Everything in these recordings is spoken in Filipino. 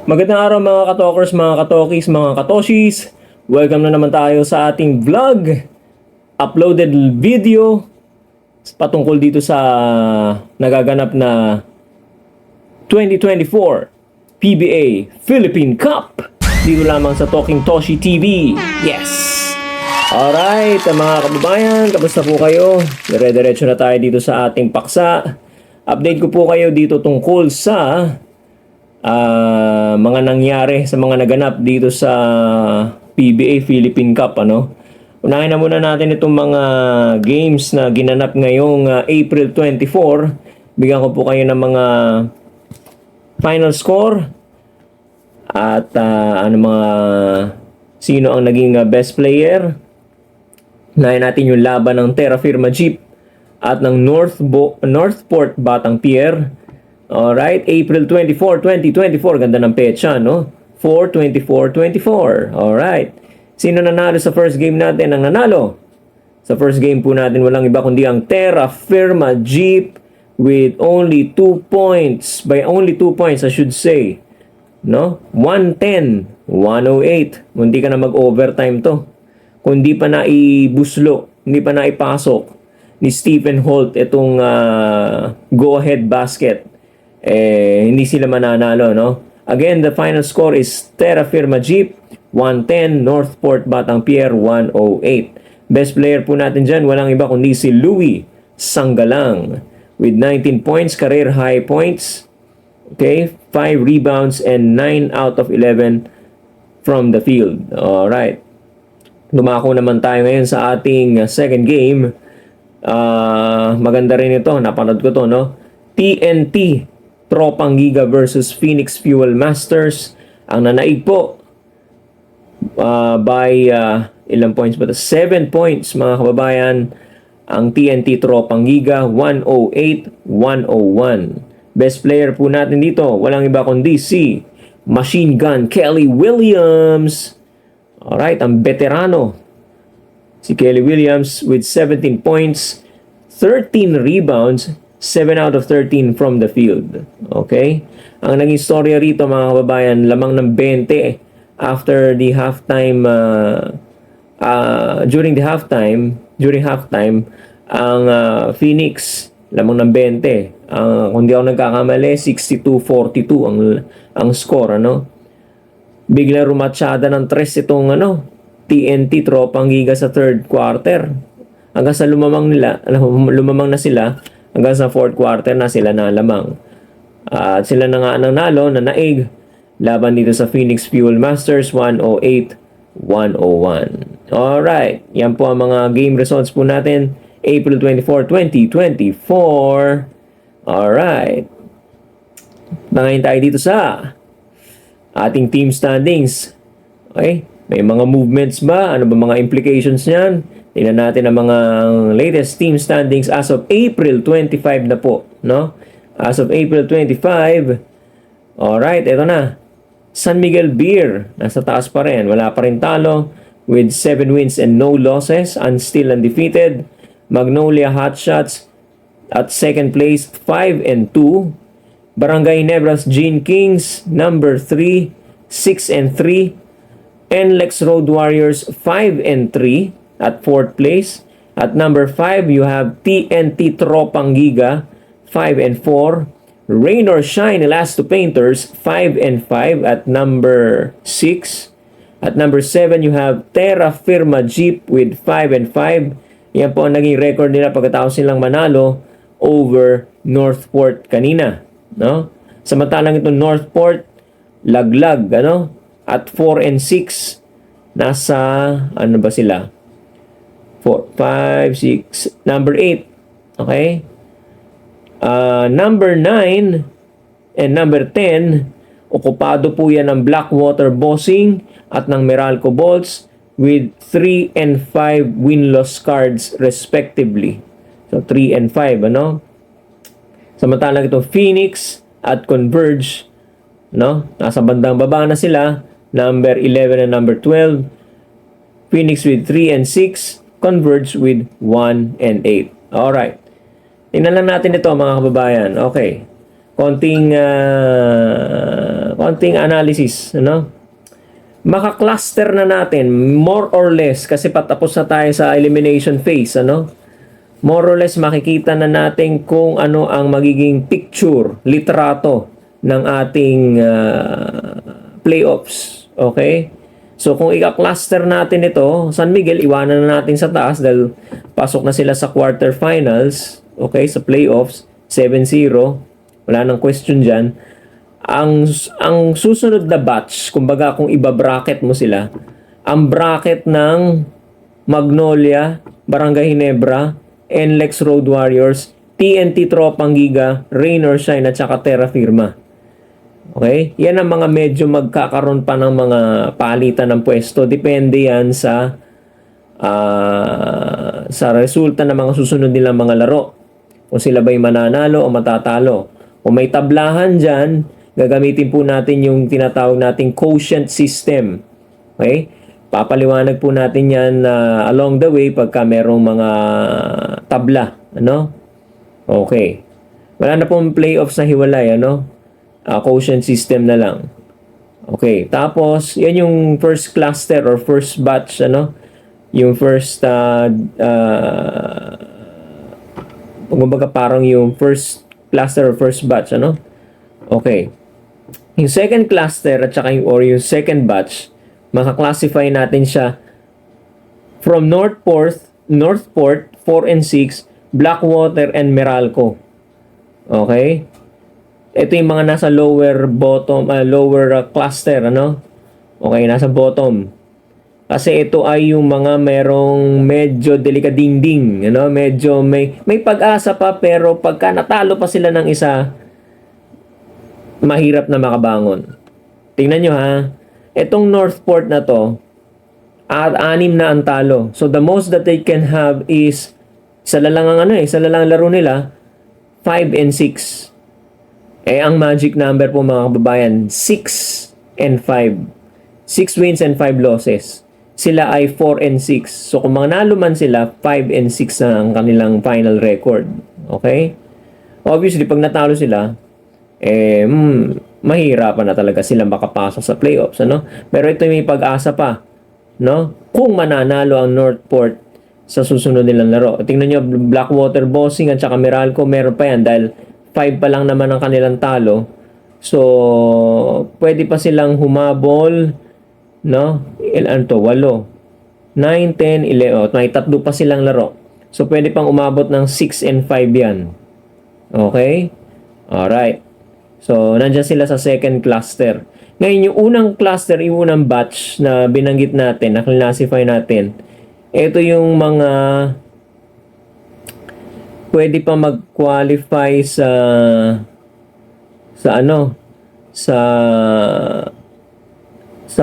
Magandang araw mga katokers, mga katokis, mga katoshis. Welcome na naman tayo sa ating vlog. Uploaded video patungkol dito sa nagaganap na 2024 PBA Philippine Cup. Dito lamang sa Talking Toshi TV. Yes! Alright, mga kababayan, kamusta po kayo? Dire-diretso na tayo dito sa ating paksa. Update ko po kayo dito tungkol sa mga nangyari sa mga naganap dito sa PBA Philippine Cup, ano? Unahin na muna natin itong mga games na ginanap ngayong April 24. Bigyan ko po kayo ng mga final score at sino ang naging best player. Unahin natin yung laban ng Terra Firma Jeep at ng Northport Batang Pier. Alright, April 24, 2024. Ganda ng petsa, no? 4-24-24. Alright. Sino nanalo sa first game natin? Ang nanalo sa first game po natin, walang iba kundi ang Terra Firma Jeep with only 2 points. By only 2 points, I should say. No? 110-108. Hindi ka na mag-overtime to. Kung di pa naibuslo, hindi pa naipasok ni Stephen Holt itong go-ahead basket, hindi sila mananalo, no? Again, the final score is Terra Firma Jeep 110, Northport Batang Pier 108. Best player po natin dyan, walang iba kundi si Louie Sanggalang with 19 points, career high points. Okay, 5 rebounds and 9 out of 11 from the field. Alright. Dumako naman tayo ngayon sa ating second game. Maganda rin ito, napanood ko to, no? TNT Tropang Giga versus Phoenix Fuel Masters. Ang nanaig po by ilang points ba? 7 points, mga kababayan. Ang TNT Tropang Giga 108-101. Best player po natin dito, walang iba kundi si Machine Gun Kelly Williams. Alright, ang veterano si Kelly Williams with 17 points, 13 rebounds, 7 out of 13 from the field. Okay? Ang naging storya rito, mga kababayan, lamang ng 20 after the halftime. During halftime, ang Phoenix lamang ng 20. Kung di ako nagkakamali, 62-42 ang score, ano? Bigla rumatsyada ng 3 itong TNT Tropang Giga sa third quarter. Hanggang sa lumamang na sila. Hanggang sa fourth quarter na sila na lamang. At sila na nga nanalo, naig laban dito sa Phoenix Fuel Masters 108-101. Alright, yan po ang mga game results po natin April 24, 2024. Alright. Nangayon tayo dito sa ating team standings. Okay, may mga movements ba? Ano ba mga implications niyan? Tingnan natin ang mga latest team standings as of April 25 na po, no? As of April 25. Alright, ito na. San Miguel Beer, nasa taas pa rin. Wala pa rin talo with 7 wins and no losses. Still undefeated. Magnolia Hotshots at second place, 5-2. Barangay Nebras Gene Kings, number 3, 6-3. NLEX Road Warriors, 5-3. At 4th place. At number 5, you have TNT Tropang Giga, 5-4. Rain or Shine Elasto Painters, 5-5 at number 6. At number 7, you have Terra Firma Jeep with 5-5. Yan po ang naging record nila pagkatapos nilang manalo over Northport kanina, no? Samantalang itong Northport, laglag, at 4-6. Nasa, ano ba sila? 4, 5, 6, number 8. Okay? Number 9 and number 10, okupado po yan ng Blackwater Bossing at ng Meralco Bolts with 3 and 5 win-loss cards respectively. So, 3 and 5, Samantalang ito, Phoenix at Converge, nasa bandang baba na sila, number 11 and number 12. Phoenix with 3 and 6. Converge with 1 and 8. Alright. Tingnan lang natin ito, mga kababayan. Okay. konting konting analysis, ano? Maka-cluster na natin more or less kasi patapos na tayo sa elimination phase, ano? More or less makikita na natin kung ano ang magiging picture, litrato ng ating playoffs. Okay? So kung i-cluster natin ito, San Miguel iwanan na natin sa taas dahil pasok na sila sa quarterfinals, okay, sa playoffs, 7-0. Wala nang question diyan. Ang susunod na batch, kumbaga kung iba-bracket mo sila, ang bracket ng Magnolia, Barangay Ginebra, NLEX Road Warriors, TNT Tropang Giga, Rain or Shine at saka Terra Firma. Okay? Yan ang mga medyo magkakaroon pa ng mga palitan ng pwesto. Depende yan sa resulta ng mga susunod nilang mga laro. Kung sila ba'y mananalo o matatalo. Kung may tablahan dyan, gagamitin po natin yung tinatawag nating quotient system. Okay? Papaliwanag po natin yan along the way pagka merong mga tabla. Ano? Okay. Wala na pong playoffs na hiwalay. Ano? Quotient system na lang. Okay. Tapos, yan yung first cluster or first batch. Ano? Yung first kumbaga parang yung first cluster or first batch. Ano? Okay. Yung second cluster at saka yung second batch, maka-classify natin siya from Northport, 4 and 6, Blackwater and Meralco. Okay? Ito yung mga nasa lower cluster, ano? Okay, nasa bottom. Kasi ito ay yung mga merong medyo delikadingding, ano? Medyo may pag-asa pa pero pagka natalo pa sila ng isa, mahirap na makabangon. Tingnan nyo ha. Itong Northport na to, anim na ang talo. So the most that they can have is isa lang ang laro nila, 5 and 6. Ang magic number po mga kababayan, 6 and 5. 6 wins and 5 losses. Sila ay 4 and 6. So kung manalo man sila, 5 and 6 na ang kanilang final record. Okay? Obviously, pag natalo sila, mahirapan na talaga sila makapasok sa playoffs, ano? Pero ito may pag-asa pa, no? Kung mananalo ang Northport sa susunod nilang laro. Tingnan nyo, Blackwater, Bossing at saka Meralco, meron pa yan dahil 5 pa lang naman ang kanilang talo. So, pwede pa silang humabol, no? Ilan to? 8, 9, 10, 11. May tatlo pa silang laro. So, pwede pang umabot ng 6 and 5 yan. Okay? Alright. So, nandyan sila sa second cluster. Ngayon, yung unang cluster, yung unang batch na binanggit natin, na classify natin, ito yung mga pwede pa mag-qualify sa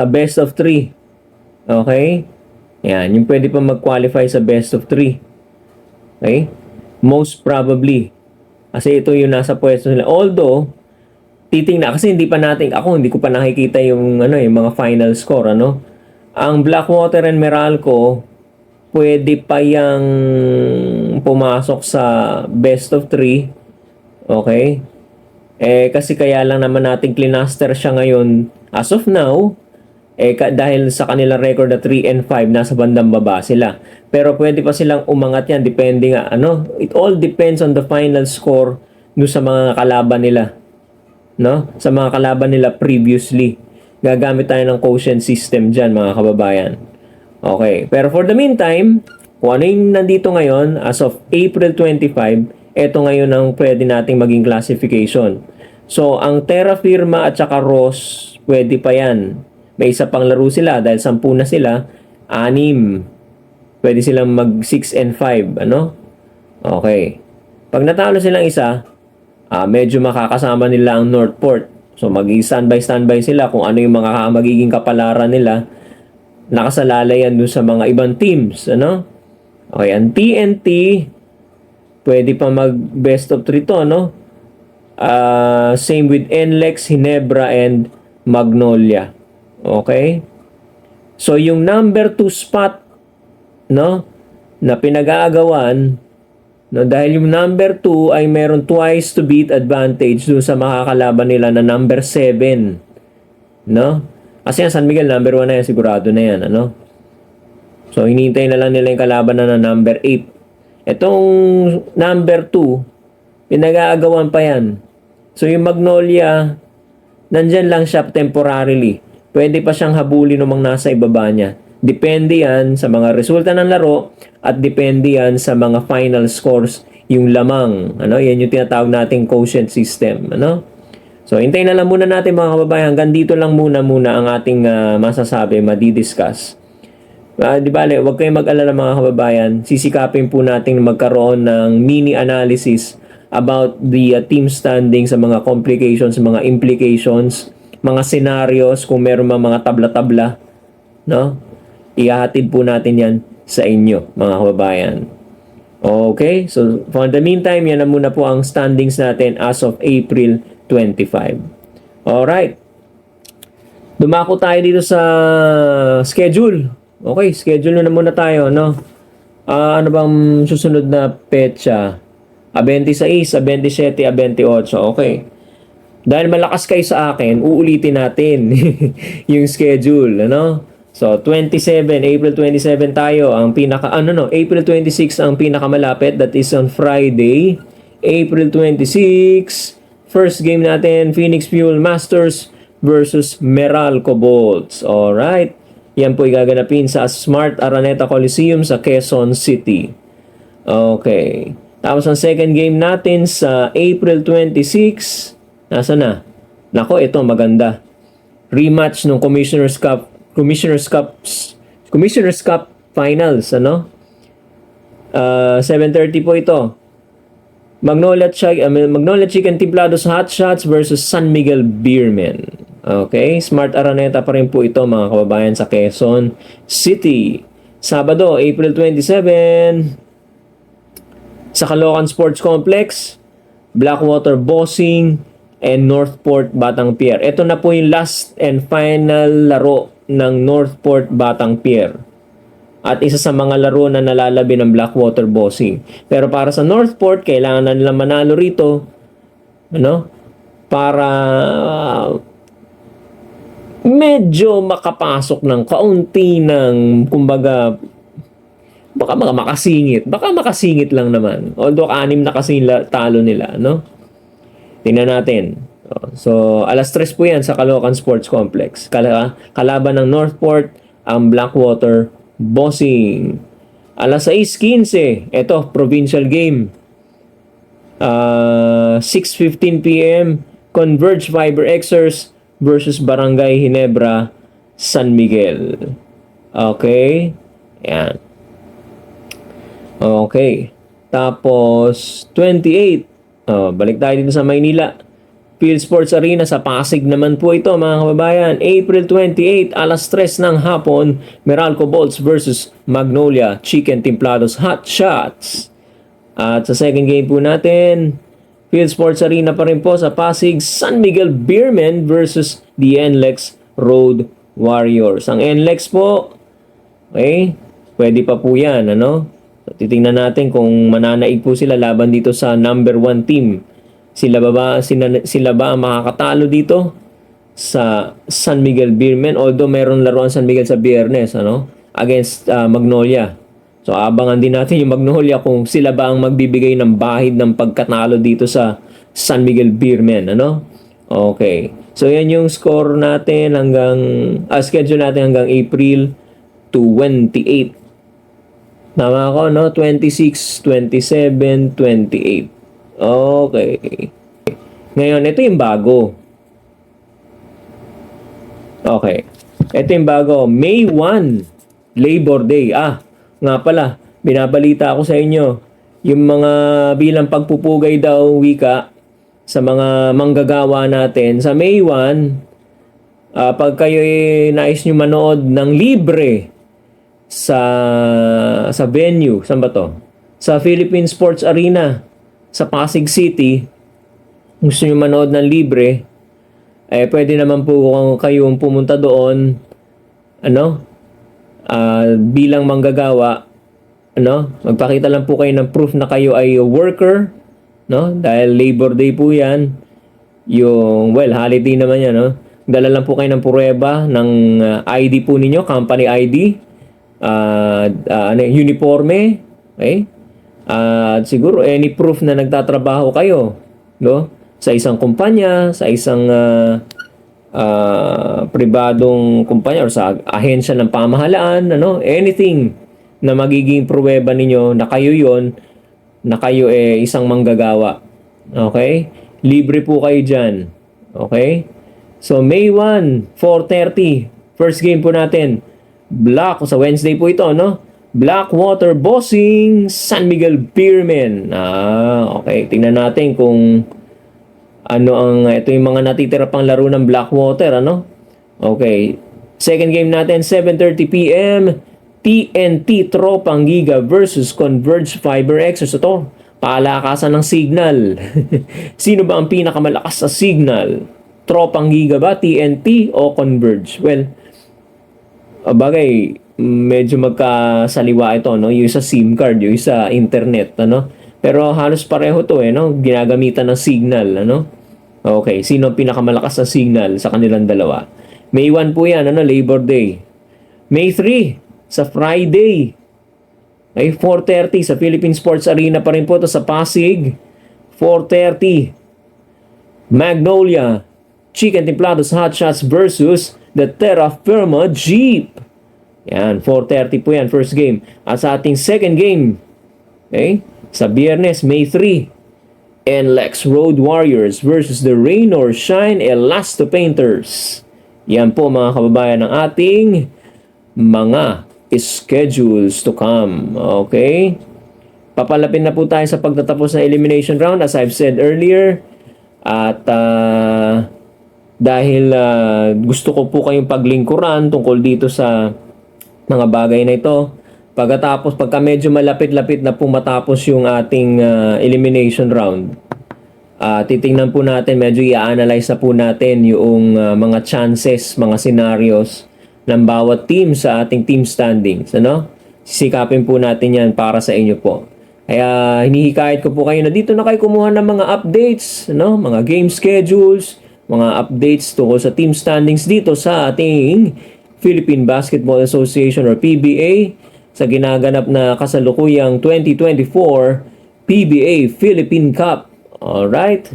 best of 3. Okay? Yan, yung pwede pa mag-qualify sa best of 3. Okay? Most probably. Kasi ito yung nasa pwesto nila. Although, titingnan kasi hindi ko pa nakikita yung yung mga final score, ano. Ang Blackwater and Meralco pwede pa yang pumasok sa best of 3. Okay? Kasi kaya lang naman nating cluster siya ngayon as of now, dahil sa kanilang record na 3 and 5, nasa bandang baba sila. Pero pwede pa silang umangat yan, depende nga, ano. It all depends on the final score doon sa mga kalaban nila. No? Sa mga kalaban nila previously. Gagamit tayo ng quotient system dyan, mga kababayan. Okay. Pero for the meantime, kung ano yung nandito ngayon, as of April 25, eto ngayon ang pwede nating maging classification. So, ang Terra Firma at saka Ross, pwede pa yan. May isa pang laro sila dahil 10 na sila. 6. Pwede silang mag 6 and 5. Ano? Okay. Pag natalo silang isa, medyo makakasama nila ang Northport. So, mag-standby sila kung ano yung mga magiging kapalaran nila. Nakasalalay yan dun sa mga ibang teams. Ano? Okay, ang TNT, pwede pa mag best of 3 to, no? Same with NLEX, Ginebra, and Magnolia. Okay? So, yung number 2 spot, no? Na pinag-aagawan, no, dahil yung number 2 ay meron twice to beat advantage dun sa makakalaban nila na number 7. no? Kasi ang San Miguel, number 1 na yan, sigurado na yan, ano? So, hinihintay na lang nila yung kalaban na number 8. Itong number 2, pinag-aagawan pa yan. So, yung Magnolia, nandyan lang siya temporarily. Pwede pa siyang habulin ng mga nasa ibaba niya. Depende yan sa mga resulta ng laro at depende yan sa mga final scores, yung lamang. Ano? Yan yung tinatawag nating quotient system. Ano? So, hintayin na lang muna natin mga kababayan. Hanggang dito lang muna ang ating masasabi, madidiscuss. Di bale, huwag kayong mag-alala mga kababayan. Sisikapin po natin magkaroon ng mini analysis about the team standing sa mga complications, mga implications, mga scenarios, kung meron mga tabla-tabla, no? Ihahatid po natin yan sa inyo, mga kababayan. Okay? So, for the meantime, yan na muna po ang standings natin as of April 25. Alright. Dumako tayo dito sa schedule. Okay, schedule na muna tayo, no? Ano bang susunod na petsa? 26, 27, 28. Okay. Dahil malakas kayo sa akin, uulitin natin yung schedule, ano? So, April 27 tayo, ang April 26 ang pinakamalapit, that is on Friday. April 26, first game natin, Phoenix Fuel Masters versus Meralco Bolts. Alright. Yan po igaganapin sa Smart Araneta Coliseum sa Quezon City. Okay. Tapos ang second game natin sa April 26. Nasa na? Nako, ito maganda. Rematch ng Commissioner's Cup Finals, ano? 7:30 po ito. Magnolia Chicken Templados Hot Shots versus San Miguel Beermen. Okay, Smart Araneta pa rin po ito mga kababayan sa Quezon City. Sabado, April 27, sa Caloocan Sports Complex, Blackwater Bossing and Northport Batang Pier. Ito na po yung last and final laro ng Northport Batang Pier. At isa sa mga laro na nalalabi ng Blackwater Bossing. Pero para sa Northport, kailangan na nila manalo rito, ano? Para medyo makapasok ng kaunti ng, kumbaga, baka makasingit. Baka makasingit lang naman. Although 6 na kasi talo nila, no? Tingnan natin. So, 3:00 po yan sa Caloocan Sports Complex. Kalaban ng Northport, ang Blackwater Bossing. 6:15, ito, provincial game. 6:15 p.m. Converge Fiber Xers versus Barangay Ginebra, San Miguel. Okay? Ayan. Okay. Tapos, 28. Balik tayo dito sa Maynila. Field Sports Arena sa Pasig naman po ito mga kababayan. April 28, 3:00 ng hapon, Meralco Bolts versus Magnolia Chicken Templados Hot Shots. At sa second game po natin, Field Sports Arena pa rin po sa Pasig, San Miguel Beermen versus the NLEX Road Warriors. Ang NLEX po, okay, pwede pa po yan, ano? So, titingnan natin kung mananaig po sila laban dito sa number 1 team. Sila ba ang makakatalo dito sa San Miguel Beermen? Although meron laruan San Miguel sa Biyernes, ano? Against Magnolia. So abangan din natin yung Magnolia kung sila ba ang magbibigay ng bahid ng pagkatalo dito sa San Miguel Beermen, ano? Okay. So yan yung score natin hanggang schedule natin hanggang April 28. Tama ako, no? 26, 27, 28. Okay. Ngayon, ito yung bago. Okay. Ito yung bago. May 1, Labor Day. Nga pala, binabalita ako sa inyo. Yung mga bilang pagpupugay daw, wika, sa mga manggagawa natin. Sa May 1, pag kayo nais nyo manood ng libre sa venue, saan ba to? Sa Philippine Sports Arena, sa Pasig City, gusto nyo manood ng libre, pwede naman po kayong pumunta doon, ano, bilang manggagawa, ano, magpakita lang po kayo ng proof na kayo ay worker, no, dahil Labor Day po yan, yung, well, holiday naman yan, no, Dala lang po kayo ng pruweba ng ID po ninyo, company ID, uniforme, okay? At siguro any proof na nagtatrabaho kayo, no? Sa isang kumpanya, sa isang pribadong kumpanya or sa ahensya ng pamahalaan, ano? Anything na magiging pruweba ninyo na kayo yon, na kayo isang manggagawa. Okay? Libre po kayo dyan. Okay? So, May 1, 4:30. First game po natin. Sa Wednesday po ito, no? Blackwater Bossing, San Miguel Beermen. Okay. Tingnan natin kung ito yung mga natitira pang laro ng Blackwater, ano? Okay. Second game natin, 7:30 p.m. TNT Tropang Giga versus Converge Fiber X. So, ito, palakasan ng Signal. Sino ba ang pinakamalakas sa Signal? Tropang Giga ba, TNT o Converge? Well, bagay, medyo magkasaliwa ito, no? Yung isa SIM card, yung isa internet, ano? Pero halos pareho to, no? Ginagamitan ng Signal, ano? Okay, sino ang pinakamalakas sa Signal sa kanilang dalawa? May 1 po yan, ano? Labor Day. May 3, sa Friday. Ay, 4:30 sa Philippine Sports Arena pa rin po ito sa Pasig. 4:30. Magnolia Chicken Templados Hot Shots versus the Terra Firma Jeep. Yan, 4:30 po yan, first game. At sa ating second game, okay, sa Biyernes, May 3, NLEX Road Warriors versus the Rain or Shine Elasto Painters. Yan po mga kababayan ng ating mga schedules to come. Okay? Papalapin na po tayo sa pagtatapos ng elimination round as I've said earlier. At dahil gusto ko po kayong paglingkuran tungkol dito sa mga bagay na ito, pagka medyo malapit-lapit na po matapos yung ating elimination round, titingnan po natin, medyo i-analyze na po natin yung mga chances, mga scenarios ng bawat team sa ating team standings. Ano? Sisikapin po natin yan para sa inyo po. Kaya hinihikayat ko po kayo na dito na kayo kumuha ng mga updates, no? Mga game schedules, mga updates tungkol sa team standings dito sa ating Philippine Basketball Association or PBA sa ginaganap na kasalukuyang 2024 PBA Philippine Cup. Alright?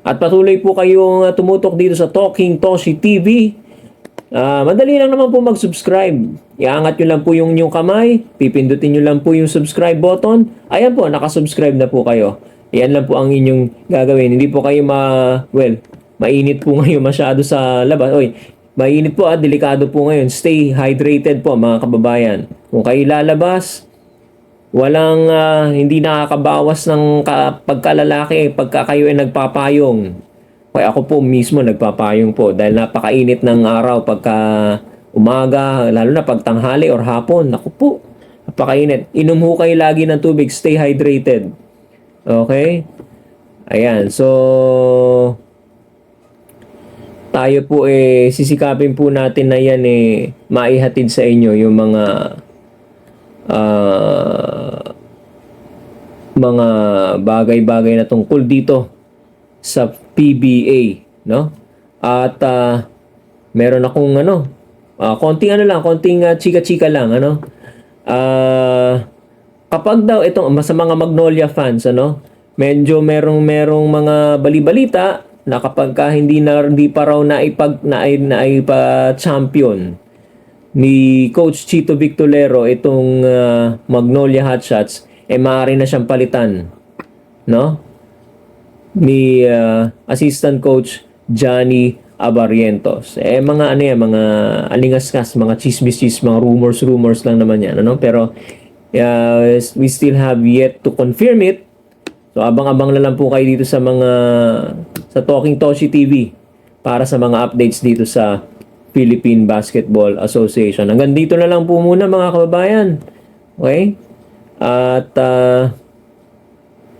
At patuloy po kayong tumutok dito sa Talking Toshi TV. Madali lang naman po mag-subscribe. Iangat nyo lang po yung inyong kamay, pipindutin nyo lang po yung subscribe button. Ayan po, nakasubscribe na po kayo. Yan lang po ang inyong gagawin. Hindi po kayo mainit po ngayon masyado sa labas. Oy, mainit po delikado po ngayon. Stay hydrated po mga kababayan. Kung kayo lalabas, walang hindi nakakabawas ng pagkalalaki pagka kayo ay nagpapayong. Kaya ako po mismo nagpapayong po dahil napakainit ng araw pagka umaga, lalo na pagtanghali or hapon. Ako po, napakainit. Inom ho kayo lagi ng tubig, stay hydrated. Okay? Ayan, so tayo po sisikapin po natin na yan maihatid sa inyo yung mga bagay-bagay na tungkol dito sa PBA, no? At meron akong konting chika-chika lang, kapag daw itong sa mga Magnolia fans, medyo merong mga balibalita na kapag hindi pa raw champion ni Coach Chito Victolero itong Magnolia Hotshots, maaari na siyang palitan, no? Ni assistant coach Johnny Abarientos. Mga mga alingaskas, mga chismis, mga rumors lang naman yan, pero we still have yet to confirm it. So abang-abang na lang po kayo dito sa Talking Toshi TV para sa mga updates dito sa Philippine Basketball Association. Hanggang dito na lang po muna mga kababayan. Okay? At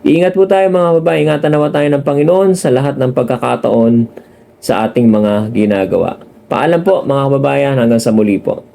ingat po tayo mga babae. Ingatan nawa tayo ng Panginoon sa lahat ng pagkakataon sa ating mga ginagawa. Paalam po mga kababayan, hanggang sa muli po.